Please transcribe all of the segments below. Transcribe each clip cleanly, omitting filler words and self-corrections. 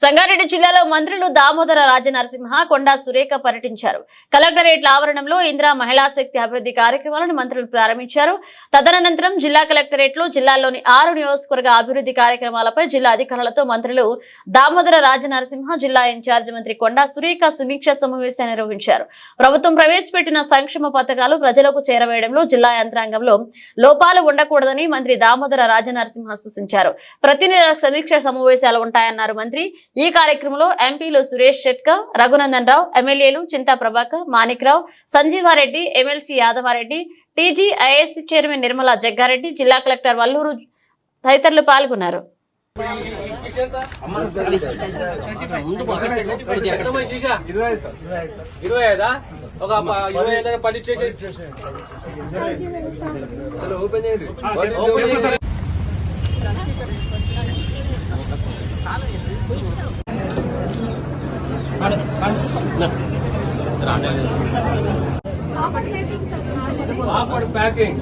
సంగారెడ్డి జిల్లాలో మంత్రులు దామోదర రాజనరసింహ, కొండా సురేఖ పర్యటించారు. కలెక్టరేట్ల ఆవరణంలో ఇందిరా మహిళా శక్తి అభివృద్ధి కార్యక్రమాలను మంత్రులు ప్రారంభించారు. తదనంతరం జిల్లా కలెక్టరేట్లో జిల్లాలోని 6 నియోజకవర్గ అభివృద్ధి కార్యక్రమాలపై జిల్లా అధికారులతో మంత్రులు దామోదర రాజనరసింహ, జిల్లా ఇన్ఛార్జి మంత్రి కొండా సురేఖ సమీక్ష సమావేశాన్ని నిర్వహించారు. ప్రభుత్వం ప్రవేశపెట్టిన సంక్షేమ పథకాలు ప్రజలకు చేరవేయడంలో జిల్లా యంత్రాంగంలో లోపాలు ఉండకూడదని మంత్రి దామోదర రాజనరసింహ సూచించారు. ప్రతి నెల సమీక్ష సమావేశాలు ఉంటాయన్నారు మంత్రి. ఈ కార్యక్రమంలో ఎంపీలు సురేష్ షెట్కర్, రఘునందన్ రావు, ఎమ్మెల్యేలు Chinta Prabhakar, Manikrao, Sanjeeva Reddy, MLC యాదవారెడ్డి, TGIS chairman Nirmala Jaggareddy, జిల్లా కలెక్టర్ వల్లూరు తదితరులు పాల్గొన్నారు. పాపడ్ ప్యాకింగ్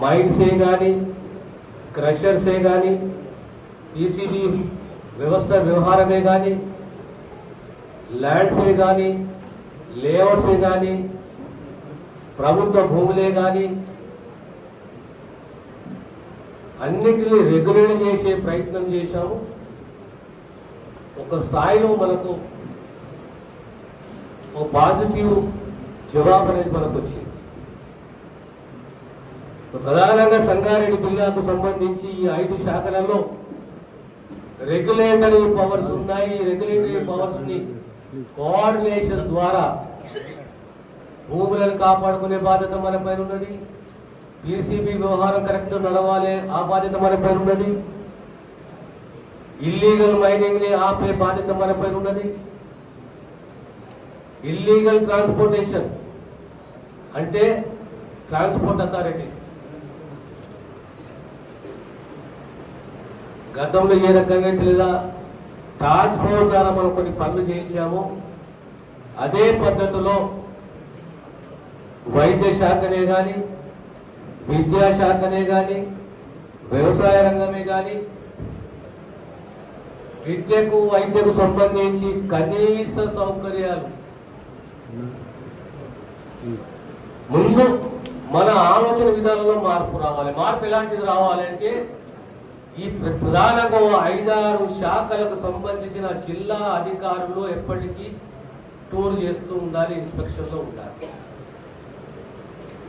माइंड से गानी क्रशर से गानी पीसीबी व्यवस्था व्यवहार में गानी लैंड से गानी लेआउट से गानी ప్రభుత్వ భూములే గాని అన్నిటిని రెగ్యులేట్ చేసే ప్రయత్నం చేశాము. ఒక స్థాయిలో మనకు ఒక పాజిటివ్ జవాబు అనేది మనకు వచ్చింది. ప్రధానంగా సంగారెడ్డి జిల్లాకు సంబంధించి ఈ 5 శాఖలలో రెగ్యులేటరీ పవర్స్ ఉన్నాయి. రెగ్యులేటరీ పవర్స్ ని కోఆర్డినేషన్ ద్వారా భూములను కాపాడుకునే బాధ్యత మన పైన ఉన్నది. పీసీబీ వ్యవహారం కరెక్ట్ నడవాలి, ఆ బాధ్యత మన పైన ఉన్నది. ఇల్లీగల్ మైనింగ్ ని ఆపే బాధ్యత మన పైన ఉన్నది. ఇల్లీగల్ ట్రాన్స్పోర్టేషన్ అంటే ట్రాన్స్పోర్ట్ అథారిటీస్ గతంలో ఏ రకంగా లేదా టాస్క్ ఫోర్స్ ద్వారా మనం కొన్ని పనులు చేయించాము. అదే పద్ధతిలో వైద్య శాఖనే కానీ, విద్యాశాఖనే కానీ, వ్యవసాయ రంగమే కానీ, విద్యకు వైద్యకు సంబంధించి కనీస సౌకర్యాలు ముందు మన ఆలోచన విధానంలో మార్పు రావాలి. మార్పు ఎలాంటిది రావాలంటే ఈ ప్రధానంగా 5-6 శాఖలకు సంబంధించిన జిల్లా అధికారులు ఎప్పటికీ టూర్ చేస్తూ ఉండాలి, ఇన్స్పెక్షన్లో ఉండాలి.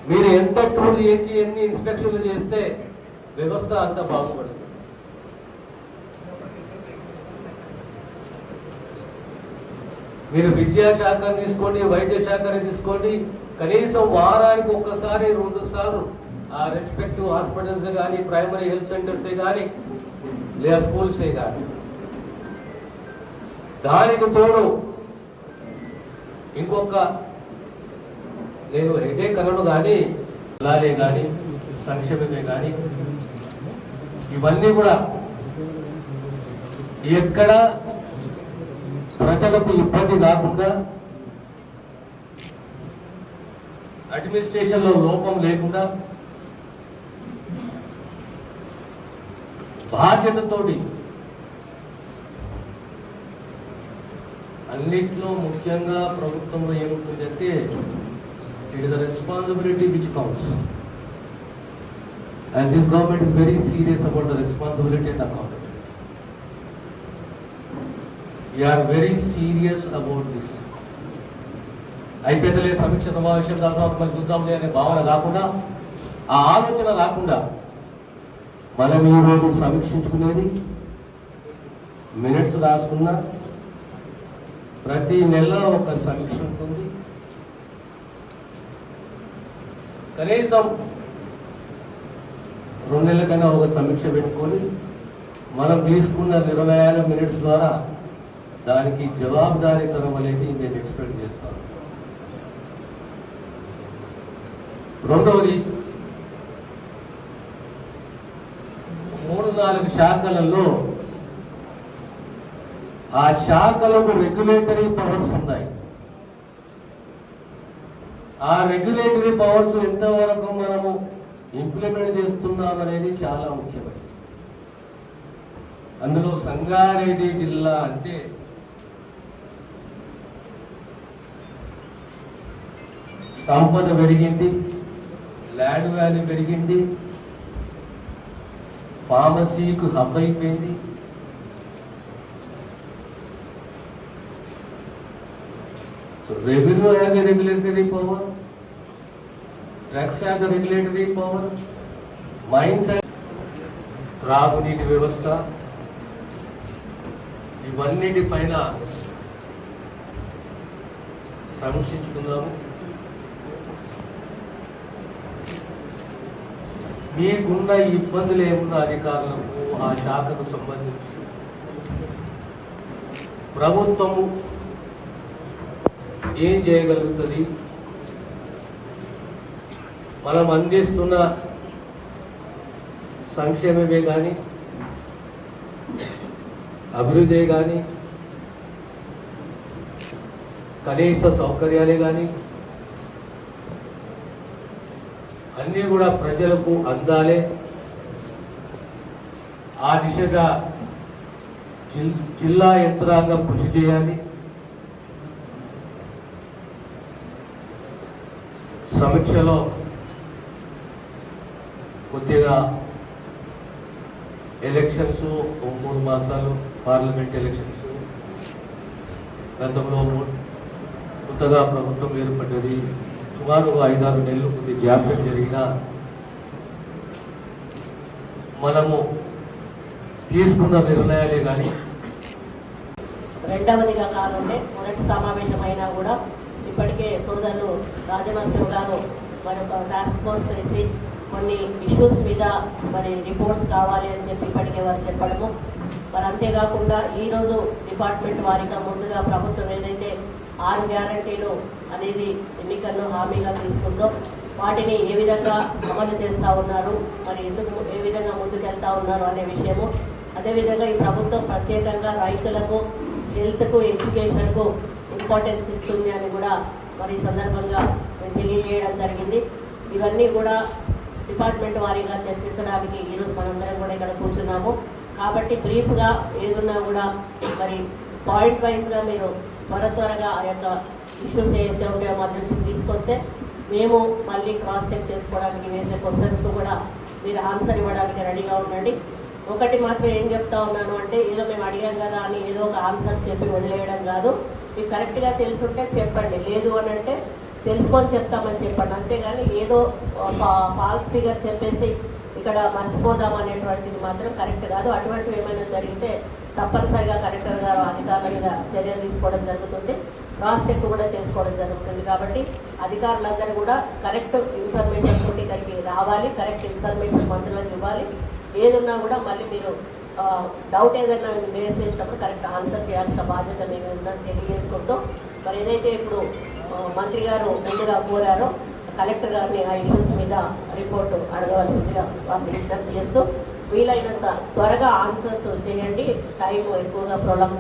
మీరు ఎంత టూర్ చేసి ఎన్ని ఇన్స్పెక్షన్లు చేస్తే వ్యవస్థ అంత బాగుపడుతుంది. మీరు విద్యాశాఖను తీసుకోండి, వైద్య శాఖని తీసుకోండి, కనీసం వారానికి ఒక్కసారి 2 సార్లు ఆ రెస్పెక్టివ్ హాస్పిటల్స్ కానీ, ప్రైమరీ హెల్త్ సెంటర్స్ కానీ, లేదా స్కూల్సే కానీ, దానికి తోడు ఇంకొక నేను హెడేక్ అనను కానీ అలాగే కానీ సంక్షేమమే కానీ ఇవన్నీ కూడా ఎక్కడ ప్రజలకు ఇబ్బంది కాకుండా, అడ్మినిస్ట్రేషన్ లో లోపం లేకుండా బాధ్యతతోటి అన్నిట్లో ముఖ్యంగా ప్రభుత్వంలో ఏముంటుందంటే it is a responsibility which counts, and this government is very serious about the responsibility and accountability. We're very serious about this. అయిపోయిందలే సమీక్ష సమావేశం తర్వాత మనం చూద్దాంలే అనే భావన కాకుండా, ఆ ఆలోచన రాకుండా మనం ఈరోజు సమీక్షించుకునేది, మినిట్స్ రాసుకున్న ప్రతి నెల ఒక సమీక్ష ఉంటుంది. కనీసం 2 నెలలకైనా ఒక సమీక్ష పెట్టుకొని మనం తీసుకున్న నిర్ణయాల మినిట్స్ ద్వారా దానికి జవాబుదారీతనం అనేది నేను ఎక్స్పెక్ట్ చేస్తాను. రెండవది, 3-4 శాఖలలో ఆ శాఖలకు రెగ్యులేటరీ పవర్స్ ఉన్నాయి. ఆ రెగ్యులేటరీ పవర్స్ ఎంతవరకు మనము ఇంప్లిమెంట్ చేస్తున్నాం అనేది చాలా ముఖ్యమైనది. అందులో సంగారెడ్డి జిల్లా అంటే సంపద పెరిగింది, ల్యాండ్ వాల్యూ పెరిగింది, ఫార్మసీకు హబ్ అయిపోయింది. So revenue has a regulatory power, tax has a regulatory power, mines has త్రాగునీటి వ్యవస్థ, ఇవన్నిటి పైన సమీక్షించుకున్నాము. మీకున్న ఇబ్బందులు ఏమున్న అధికారులకు ఆ శాఖకు సంబంధించి ప్రభుత్వము ఏం చేయగలుగుతుంది, మనం అందిస్తున్న సంక్షేమమే కానీ అభివృద్ధి కానీ కనీస సౌకర్యాలే కానీ అన్నీ కూడా ప్రజలకు అందాలే. ఆ దిశగా జిల్లా యంత్రాంగం కృషి చేయాలి. సమీక్షలో కొద్దిగా ఎలక్షన్స్ 3 మాసాలు, పార్లమెంట్ ఎలక్షన్స్, గతంలో కొత్తగా ప్రభుత్వం ఏర్పడ్డది, సుమారు 5-6 నెలలు కొద్ది జాప్యం జరిగిన మనము తీసుకున్న నిర్ణయాలే కానీ. రెండవదిగా కానుంటే మొదటి సమావేశం అయినా కూడా ఇప్పటికే సోదరులు రాజనరసింహ గారు మరొక టాస్క్ ఫోర్స్ వేసి కొన్ని ఇష్యూస్ మీద మరి రిపోర్ట్స్ కావాలి అని చెప్పి ఇప్పటికే వారు చెప్పడము, మరి అంతేకాకుండా ఈరోజు డిపార్ట్మెంట్ వారిగా ముందుగా ప్రభుత్వం ఏదైతే 6 గ్యారంటీలు అనేది ఎన్నికల్లో హామీగా తీసుకుందో వాటిని ఏ విధంగా అమలు చేస్తూ ఉన్నారు, మరి ఎందుకు ఏ విధంగా ముందుకెళ్తా ఉన్నారు అనే విషయము, అదేవిధంగా ఈ ప్రభుత్వం ప్రత్యేకంగా రైతులకు, హెల్త్కు, ఎడ్యుకేషన్కు ఇంపార్టెన్స్ ఇస్తుంది అని కూడా మరి ఈ సందర్భంగా తెలియజేయడం జరిగింది. ఇవన్నీ కూడా డిపార్ట్మెంట్ వారీగా చర్చించడానికి ఈరోజు మనందరం కూడా ఇక్కడ కూర్చున్నాము. కాబట్టి బ్రీఫ్గా ఏదున్నా కూడా మరి పాయింట్ వైజ్గా మీరు త్వరగా ఆ యొక్క ఇష్యూస్ ఏదైతే ఉంటాయో మా దృష్టికి తీసుకొస్తే మేము మళ్ళీ క్రాస్ చెక్ చేసుకోవడానికి వేసే క్వశ్చన్స్కు కూడా మీరు ఆన్సర్ ఇవ్వడానికి రెడీగా ఉండండి. ఒకటి మాత్రం ఏం చెప్తా ఉన్నాను అంటే, ఏదో మేము అడిగాం కదా అని ఏదో ఒక ఆన్సర్ చెప్పి వదిలేయడం కాదు. మీకు కరెక్ట్గా తెలుసుంటే చెప్పండి, లేదు అని అంటే తెలుసుకొని చెప్తామని చెప్పండి. అంతేగాని ఏదో ఫాల్స్ ఫిగర్ చెప్పేసి ఇక్కడ మర్చిపోదాం అనేటువంటిది మాత్రం కరెక్ట్ కాదు. అటువంటివి ఏమైనా జరిగితే తప్పనిసరిగా కలెక్టర్ గారు అధికారుల మీద చర్యలు తీసుకోవడం జరుగుతుంది, క్రాస్ చెక్ కూడా చేసుకోవడం జరుగుతుంది. కాబట్టి అధికారులందరూ కూడా కరెక్ట్ ఇన్ఫర్మేషన్ తోటి ఇక్కడికి రావాలి, కరెక్ట్ ఇన్ఫర్మేషన్ మంత్రులకు ఇవ్వాలి. ఏదున్నా కూడా మళ్ళీ మీరు డౌట్ ఏదైనా రేస్ చేసినప్పుడు కరెక్ట్ ఆన్సర్ చేయాల్సిన బాధ్యత మేము ఉందని తెలియజేసుకుంటూ, మరి ఏదైతే ఇప్పుడు మంత్రి గారు ముందుగా కోరారో కలెక్టర్ గారిని ఆ ఇష్యూస్ మీద రిపోర్టు అడగవలసిందిగా వారిని విజ్ఞప్తి చేస్తూ, వీలైనంత త్వరగా ఆన్సర్స్ చేయండి, టైం ఎక్కువగా ప్రొలాంగ్